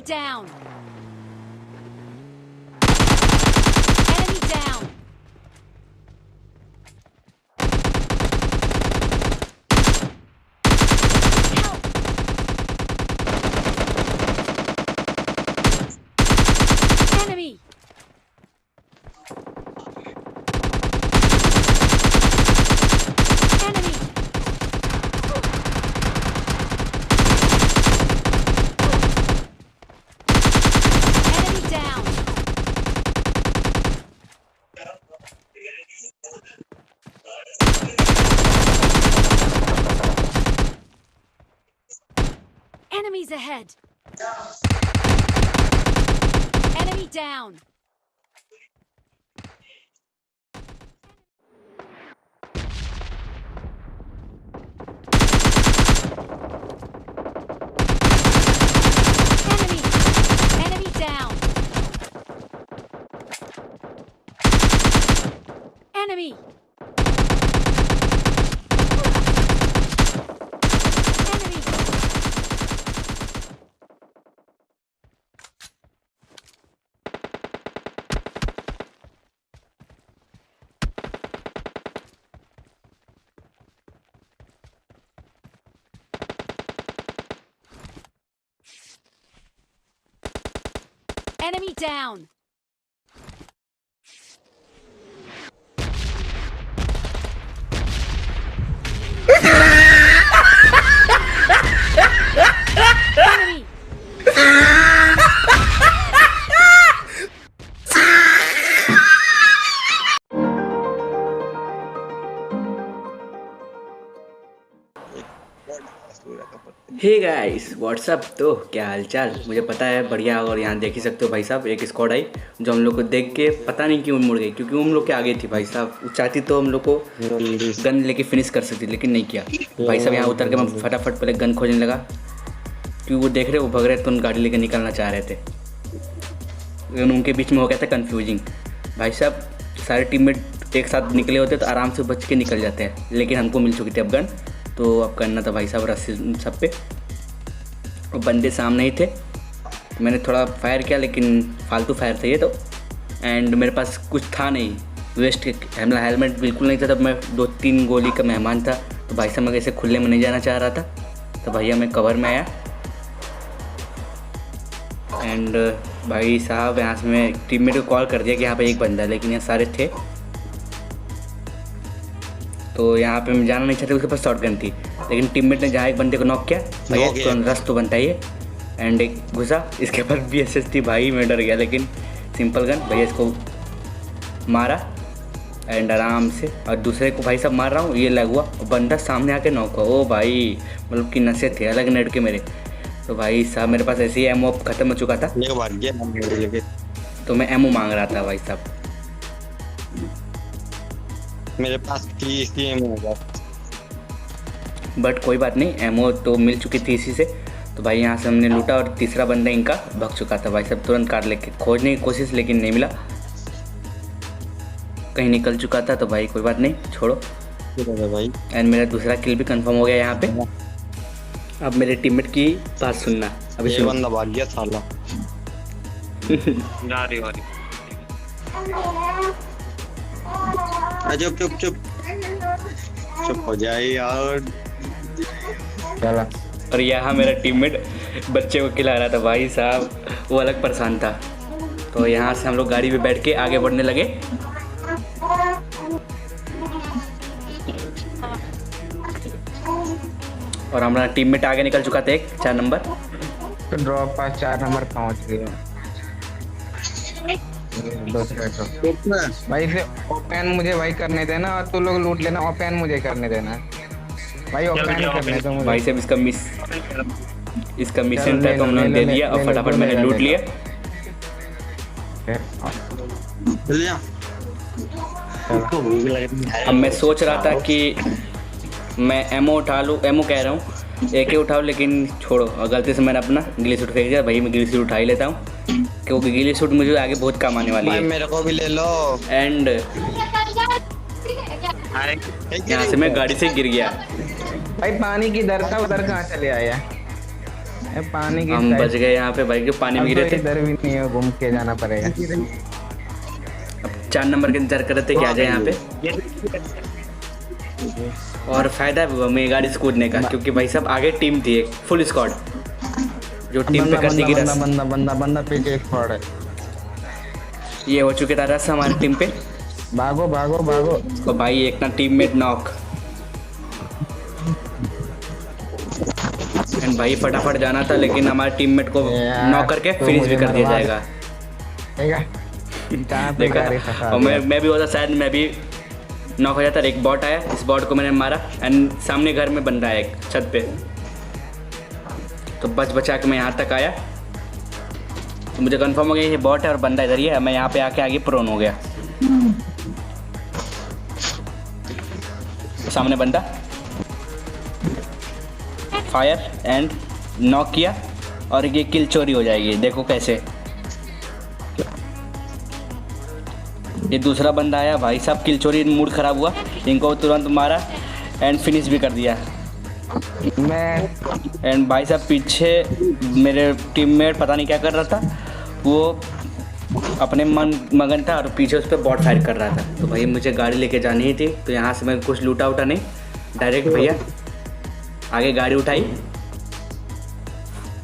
down! Enemy down! Enemy! Enemy! Enemy down! Enemies ahead! Enemy down! Enemy! Enemy down! Enemy! Enemy! Enemy down! Enemy! Hey guys what's up. तो क्या हालचाल, मुझे पता है बढ़िया। और यहाँ देख ही सकते हो भाई साहब, एक स्क्वाड आई जो हम लोग को देख के पता नहीं क्यों मुड़ गई, क्योंकि हम लोग के आगे थी भाई साहब। वो चाहती तो हम लोग को गन लेके फिनिश कर सकती, लेकिन नहीं किया भाई साहब। यहाँ उतर के मैं फटाफट पहले गन खोजने लगा, क्योंकि वो देख रहे वो भग रहे तो उन गाड़ी लेके निकलना चाह रहे थे, लेकिन उनके बीच में हो गया था कन्फ्यूजिंग भाई साहब। सारे टीममेट एक साथ निकले होते तो आराम से बच के निकल जाते हैं, लेकिन हमको मिल चुकी थी अब गन। तो अब करना था भाई साहब रस्सी सब पे, और बंदे सामने ही थे। मैंने थोड़ा फायर किया, लेकिन फालतू फायर था ये तो। एंड मेरे पास कुछ था नहीं, वेस्ट हेलमेट बिल्कुल नहीं था। तब मैं 2-3 गोली का मेहमान था, तो भाई साहब मैं कैसे खुले में नहीं जाना चाह रहा था, तो भैया मैं कवर में आया। एंड भाई साहब यहाँ से मैं टीममेट को कॉल कर दिया कि यहाँ पे एक बंदा है, लेकिन यहाँ सारे थे। तो यहाँ पे मैं जाना नहीं चाहता, उसके पास शॉट गन थी, लेकिन टीममेट ने जहाँ एक बंदे को नॉक किया, भैया तो रस तो बनता ही है। एंड एक घुसा, इसके बाद BSS थी भाई, मैं डर गया, लेकिन सिंपल गन भैया इसको मारा एंड आराम से। और दूसरे को भाई साहब मार रहा हूँ, ये लग हुआ, और बंदा सामने आके नॉक हुआ। ओ भाई मतलब कि नशे थे अलग नेट के मेरे। तो भाई साहब मेरे पास ऐसे ही एमओ ख़त्म हो चुका था, तो मैं एमओ मांग रहा था भाई साहब। मेरे पास थी एमओ होगा, बट कोई बात नहीं, एमओ तो मिल चुकी थी इसी से। तो भाई यहाँ से हमने लूटा, और तीसरा बंदा इनका भग चुका था भाई साहब। तुरंत कार लेके खोजने की कोशिश, लेकिन नहीं मिला, कहीं निकल चुका था। तो भाई कोई बात नहीं, छोड़ो भाई। एंड मेरा दूसरा किल भी कंफर्म हो गया यहाँ पे। अब मेरे टीममेट की बात सुनना। अभी ये बंदा भाग गया साला। चुप चुप चुप चुप हो जाए यार। और यहाँ मेरा टीममेट बच्चे को खिला रहा था भाई साहब, वो अलग परेशान था। तो यहाँ से हम लोग गाड़ी पे बैठ के आगे बढ़ने लगे। और हमारा टीममेट आगे निकल चुका था, एक 4 नंबर। तो ड्रॉप पास 4 नंबर पहुंच गया। भाई से ओपन मुझे भाई करने देना, और तू लोग लूट लेना। ओपन मुझे करने देना भाई, ओपन करने दो मुझे। भाई साहब इसका मिशन था, तो हमने दे दिया, और फटाफट मैंने लूट लिया। अब मैं सोच रहा था कि मैं एमओ उठा लूँ, एमओ कह रहा हूँ AK उठाओ, लेकिन छोड़ो, और गलती से मैंने अपना गिली सूट फेंक दिया। भाई मैं गिली सूट उठा ही लेता हूँ, क्योंकि गिली सूट मुझे आगे बहुत काम आने वाली है। मेरे को भी ले लो। एंड यहाँ से मैं गाड़ी से गिर गया। भाई पानी की दर था, उधर कहाँ चले आया? पानी की हम बच गए यहाँ पे भाई, के पानी में गिरे थे। इधर भी नहीं है, घूम के जाना पड़ेगा। अब 4 नंबर के इंतजार कर रहे थे कि आ जाए यहाँ पे। और फायदा भी हुआ मेरी गाड़ी से कूदने का, क्योंकि भाई साहब आगे टीम थी एक फुल स्क्वाड जो टीम पे कर देगी रस। बंदा पीछे एक स्क्वाड है। ये हो चुके था रस हमारी टीम पे। भागो भागो भागो। तो भाई एक ना टीममेट नॉक, एंड भाई फटाफट जाना था, लेकिन हमारे टीममेट को नॉक करके फिनिश भी कर दिया जाएगा। देखा, और मैं भी होता शायद मैं भी नॉक हो जाता। एक बॉट आया, इस बॉट को मैंने मारा, एंड सामने घर में बंदा है एक छत पे, तो बचा के मैं यहाँ तक आया। तो मुझे कंफर्म हो गया ये बॉट है और बंदा इधर ही है। मैं यहाँ पे आके आगे प्रोन हो गया। तो सामने बंदा, फायर एंड नॉक किया, और ये किल चोरी हो जाएगी। देखो कैसे, ये दूसरा बंदा आया भाई साहब, किल चोरी, मूड खराब हुआ, इनको तुरंत मारा एंड फिनिश भी कर दिया। एंड भाई साहब पीछे मेरे टीममेट पता नहीं क्या कर रहा था, वो अपने मगन था और पीछे उस पर बॉट फायर कर रहा था। तो भाई मुझे गाड़ी लेके जानी ही थी, तो यहाँ से मैं कुछ लूटा उठा नहीं, डायरेक्ट भैया आगे गाड़ी उठाई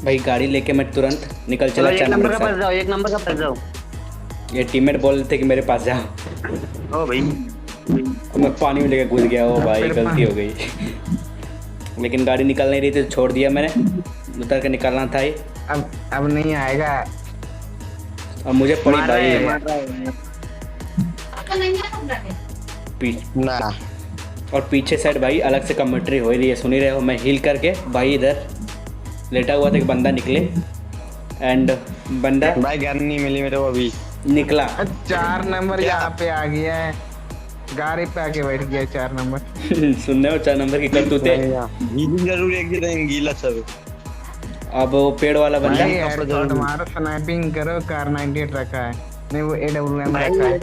भाई, गाड़ी लेके मैं तुरंत निकल चला। 4 नंबर का पास जाओ, 1 नंबर का पास जाओ। ये टीममेट बोल रहे थे कि मेरे पास जाओ। ओ भाई मैं पानी में लेके घुस गया। ओ भाई गलती हो गई। लेकिन गाड़ी निकल नहीं रही थी, छोड़ दिया मैंने, उतर के निकलना था ही। अब नहीं आएगा। और मुझे पड़ी भाई ना, और पीछे साइड भाई अलग से कमेंट्री हो रही है, सुन ही रहे हो। मैं हील करके भाई इधर लेटा हुआ था, एक बंदा निकले, एंड बंदा भाई गन नहीं मिली मेरे को अभी। निकला। 4 नंबर यहाँ पे आ गया है, गाड़ी पे आके बैठ गया 4 नंबर। सुनने हो 4 नंबर की करतूते। गीली जरूर एक दिन गीला सब। अब वो पेड़ वाला बंदा, हेडशॉट मारो, स्नाइपिंग करो, कार 98 रखा है, नहीं वो AWM रखा है।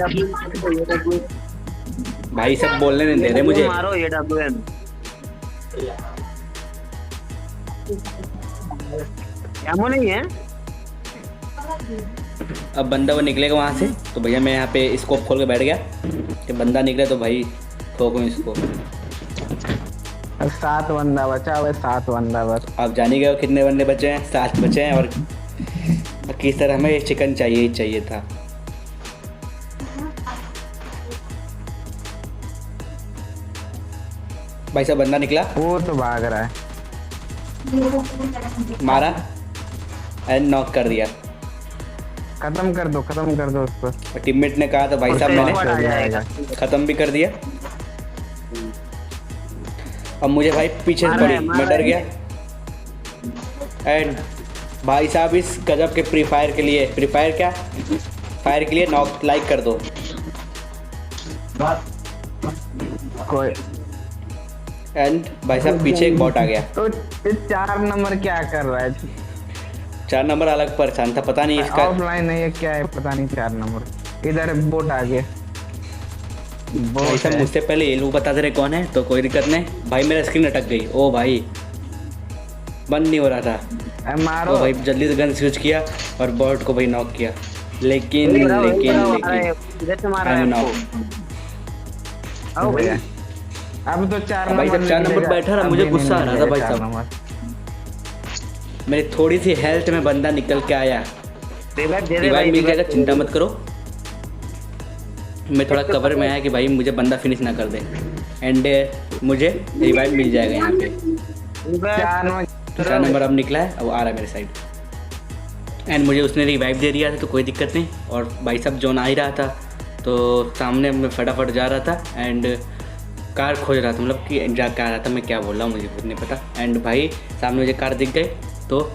भाई सब बोलने नहीं दे रहे मुझे। मारो AWM। एमो नहीं है। अब बंदा वो निकलेगा वहाँ से, तो भैया मैं यहाँ पे स्कोप खोल के बैठ गया कि बंदा निकले तो भाई ठोकूं इसको। 7 बंदा बचा हुआ है, 7 बंदा बस। आप जान ही गए हो कितने बंदे बचे हैं, 7 बचे हैं। और किस तरह हमें ये चिकन चाहिए ही चाहिए था। भाई साहब बंदा निकला, वो तो भाग रहा है, मारा एंड नॉक कर दिया। खत्म कर दो उसको। और टीममेट ने कहा था भाई साहब मैंने खत्म भी कर दिया। अब मुझे भाई पीछे से पड़ी, मैं डर गया। एंड भाई साहब इस गजब के फ्री फायर के लिए नॉक लाइक कर दो। कोई एंड भाई साहब पीछे एक बॉट आ गया। तो 4 नंबर क्या कर रहा है? 4 नंबर अलग परेशान था, पता नहीं इसका ऑफलाइन है क्या है, पता नहीं। 4 नंबर इधर बोट आ गया। भाई साहब मुझसे पहले ये लोग बता दे रहे कौन है, तो कोई दिक्कत नहीं। भाई मेरा स्क्रीन अटक गई। ओ भाई बंद नहीं हो रहा था। मारो। तो भाई जल्दी से गन स्विच किया और बॉट को भाई नॉक किया। लेकिन अब तो 4 भाई जब 4 नंबर बैठा रहा, मुझे गुस्सा आ रहा था भाई साहब। मेरी थोड़ी सी हेल्थ में बंदा निकल के आया। रिवाइव मिल जाएगा, चिंता मत करो। मैं थोड़ा कवर में आया कि भाई मुझे बंदा फिनिश ना कर दे, एंड मुझे रिवाइव मिल जाएगा यहाँ पे। 4 नंबर अब निकला है, अब आ रहा है मेरे साइड। एंड मुझे उसने रिवाइव दे दिया था, तो कोई दिक्कत नहीं। और भाई साहब जोन आ ही रहा था, तो सामने मैं फटाफट जा रहा था एंड कार खोज रहा था, मतलब कि जा के आ रहा था। मैं क्या बोल रहा हूँ मुझे खुद नहीं पता। एंड भाई सामने मुझे कार दिख गई, तो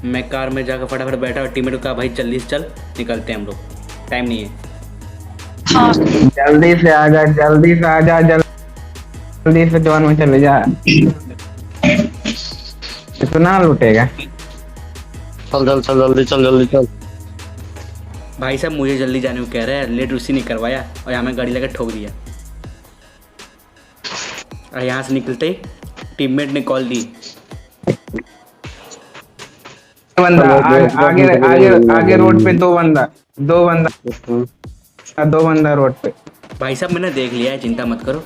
मैं कार में जाकर फटाफट बैठा और टीममेट को कहा भाई जल्दी से चल, निकलते हैं हम लोग, टाइम नहीं है। जल्दी से आ जा, जल्दी से जोन में चले जा। कितना लूटेगा? जल्दी चल। भाई साहब मुझे जल्दी जाने को कह रहा है, लेट उसी ने करवाया और यहाँ में गाड़ी लगा ठोक दिया। और यहाँ से निकलते ही टीममेट ने कॉल दी बंदा आगे आगे आगे रोड पे दो बंदा रोड पे। भाई साहब मैंने देख लिया है, चिंता मत करो।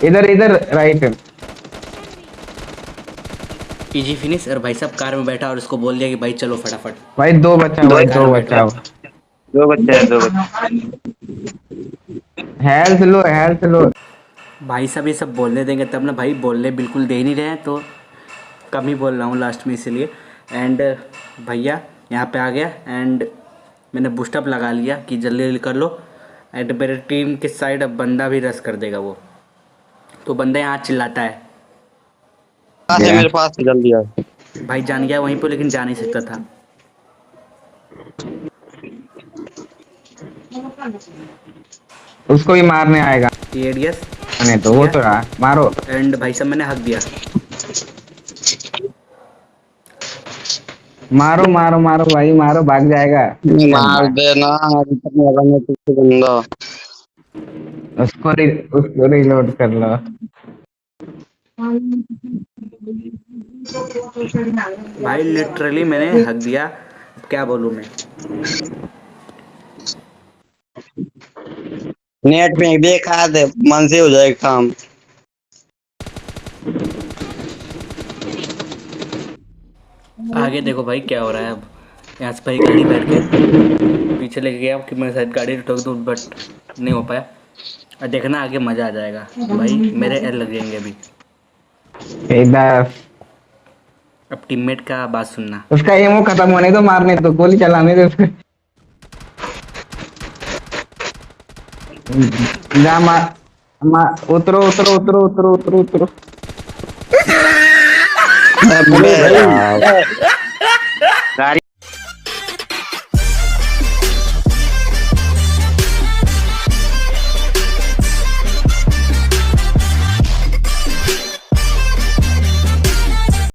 इधर इधर राइट। Easy finish. और भाई साहब कार में बैठा और उसको बोल दिया कि भाई चलो फटाफट। भाई दो बच्चा भाई कार दो में बच्चा। दो बच्चे हैं, दो बच्चे। हेल्थ लो। भाई साहब ये सब बोलने देंगे तब ना भाई, बोलने बिल्कुल दे नहीं रहे हैं, तो कम ही बोल रहा हूँ लास्ट में इसीलिए। एंड भैया यहाँ पे आ गया एंड मैंने बूस्टअप लगा लिया कि जल्दी जल्दी कर लो। एंड मेरे टीम के साइड अब बंदा भी रश कर देगा वो, तो बंदा यहाँ चिल्लाता है। कहाँ से मेरे पास से जल्दी आ। भाई जान गया वहीं पे, लेकिन जा नहीं सकता था। उसको भी मारने आएगा। एडीएस नहीं तो वो तो रहा, मारो। एंड भाई साहब मैंने हक दिया। मारो मारो मारो भाई मारो, भाग जाएगा। मार देना बंदा। उसको रिलोड कर लो। भाई लिटरली मैंने हक दिया, अब क्या बोलूँ मैं। नेट में देखा दे, मन से हो जाएगा काम। आगे देखो भाई क्या हो रहा है अब। यहाँ से भाई गाड़ी बैठ के पीछे लेके गया कि मैं शायद गाड़ी ठोक दूँ, बट नहीं हो पाया। और देखना आगे मज़ा आ जाएगा भाई, मेरे एल लगेंगे अभी। इधर अब टीममेट का बात सुनना। उसका एमओ खत्म होने दो, मारने दो, गोली चलाने दो उसको। जा उतरो उतरो उतरो उतरो उतरो उतरो। अबे यार।